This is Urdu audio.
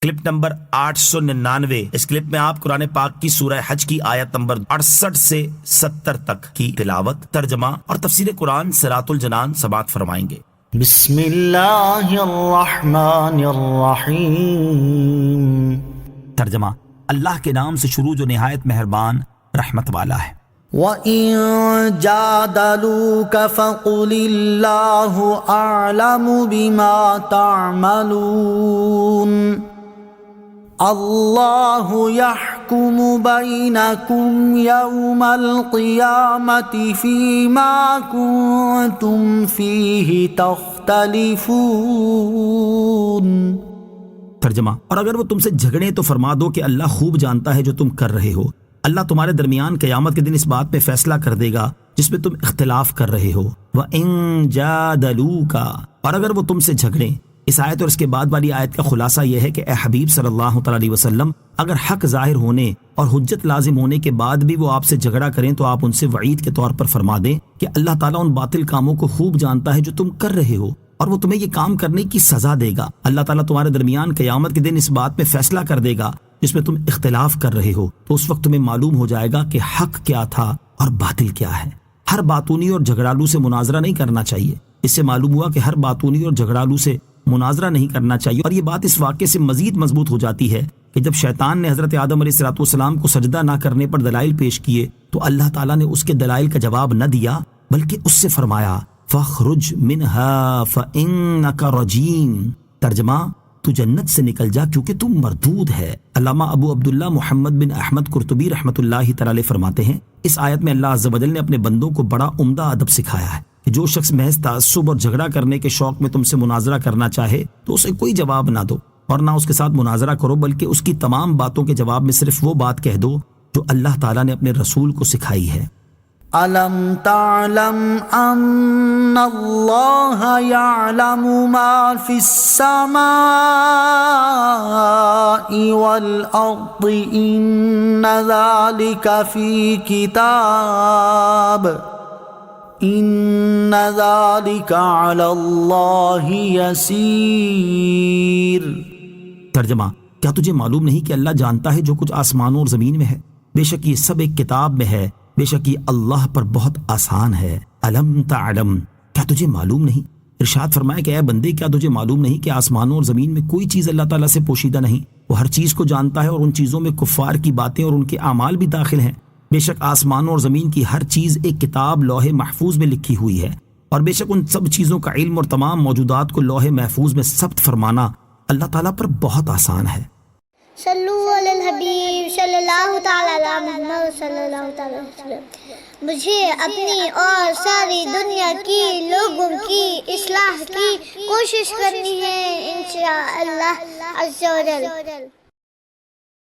Clip number 899۔ اس کلپ میں آپ قرآن پاک کی سورہ حج کی آیت نمبر 68 سے 70 تک کی تلاوت، ترجمہ اور تفسیر قرآن صراط الجنان سماعت فرمائیں گے۔ بسم اللہ الرحمن الرحیم۔ ترجمہ، اللہ کے نام سے شروع جو نہایت مہربان رحمت والا ہے۔ وَإِن جَادَلُوكَ فَقُلِ اللَّهُ أَعْلَمُ بِمَا تَعْمَلُونَ اللہ يحکم بینکم یوم القیامۃ فیما کنتم فیہ تختلفون۔ ترجمہ، اور اگر وہ تم سے جھگڑیں تو فرما دو کہ اللہ خوب جانتا ہے جو تم کر رہے ہو، اللہ تمہارے درمیان قیامت کے دن اس بات پہ فیصلہ کر دے گا جس پہ تم اختلاف کر رہے ہو۔ وَإِن جَادَلُوكَ، اور اگر وہ تم سے جھگڑیں۔ اس آیت اور اس کے بعد والی آیت کا خلاصہ یہ ہے کہ اے حبیب صلی اللہ علیہ وسلم، اگر حق ظاہر ہونے اور حجت لازم ہونے کے بعد بھی وہ آپ سے جھگڑا کریں تو آپ ان سے وعید کے طور پر فرما دیں کہ اللہ تعالیٰ ان باطل کاموں کو خوب جانتا ہے جو تم کر رہے ہو، اور وہ تمہیں یہ کام کرنے کی سزا دے گا۔ اللہ تعالیٰ تمہارے درمیان قیامت کے دن اس بات میں فیصلہ کر دے گا جس میں تم اختلاف کر رہے ہو، تو اس وقت تمہیں معلوم ہو جائے گا کہ حق کیا تھا اور باطل کیا ہے۔ ہر باتونی اور جھگڑالو سے مناظرہ نہیں کرنا چاہیے۔ اس سے معلوم ہوا کہ ہر باتونی اور جھگڑالو سے مناظرہ نہیں کرنا چاہیے، اور یہ بات اس واقعے سے مزید مضبوط ہو جاتی ہے کہ جب شیطان نے حضرت آدم علیہ السلام کو سجدہ نہ کرنے پر دلائل پیش کیے تو اللہ تعالیٰ نے اس کے دلائل کا جواب نہ دیا، بلکہ اس سے فرمایا فَاخْرُجْ مِنْهَا فَإِنَّكَ رَجِيمٌ۔ ترجمہ، تو جنت سے نکل جا کیونکہ تم مردود ہے۔ علامہ ابو عبداللہ محمد بن احمد قرطبی رحمۃ اللہ تعالی فرماتے ہیں، اس آیت میں اللہ عز و جل نے اپنے بندوں کو بڑا عمدہ ادب سکھایا ہے کہ جو شخص محض تعصب اور جھگڑا کرنے کے شوق میں تم سے مناظرہ کرنا چاہے تو اسے کوئی جواب نہ دو، اور نہ اس کے ساتھ مناظرہ کرو، بلکہ اس کی تمام باتوں کے جواب میں صرف وہ بات کہہ دو جو اللہ تعالیٰ نے اپنے رسول کو سکھائی ہے۔ أَلَمْ تَعْلَمْ أَنَّ اللَّهَ يَعْلَمُ مَا فِي السَّمَاءِ وَالْأَرْضِ إِنَّ ذَلِكَ فِي كِتَابٍ إِنَّ ذَلِكَ عَلَى اللَّهِ يَسِيرٌ۔ ترجمہ، کیا تجھے معلوم نہیں کہ اللہ جانتا ہے جو کچھ آسمانوں اور زمین میں ہے؟ بے شک یہ سب ایک کتاب میں ہے، بے شک یہ اللہ پر بہت آسان ہے۔ الم تعلم، کیا تجھے معلوم نہیں؟ ارشاد فرمائے کہ اے بندے، کیا تجھے معلوم نہیں کہ آسمانوں اور زمین میں کوئی چیز اللہ تعالیٰ سے پوشیدہ نہیں؟ وہ ہر چیز کو جانتا ہے، اور ان چیزوں میں کفار کی باتیں اور ان کے اعمال بھی داخل ہیں۔ بے شک آسمانوں اور زمین کی ہر چیز ایک کتاب لوح محفوظ میں لکھی ہوئی ہے، اور بے شک ان سب چیزوں کا علم اور تمام موجودات کو لوح محفوظ میں ثبت فرمانا اللہ تعالیٰ پر بہت آسان ہے۔ صلو علی الحبیب صلی اللہ تعالی علی محمد صلی اللہ تعالی وسلم۔ مجھے اپنی اور ساری دنیا کی لوگوں کی اصلاح کی کوشش کرنی ہے انشاءاللہ عز و جل۔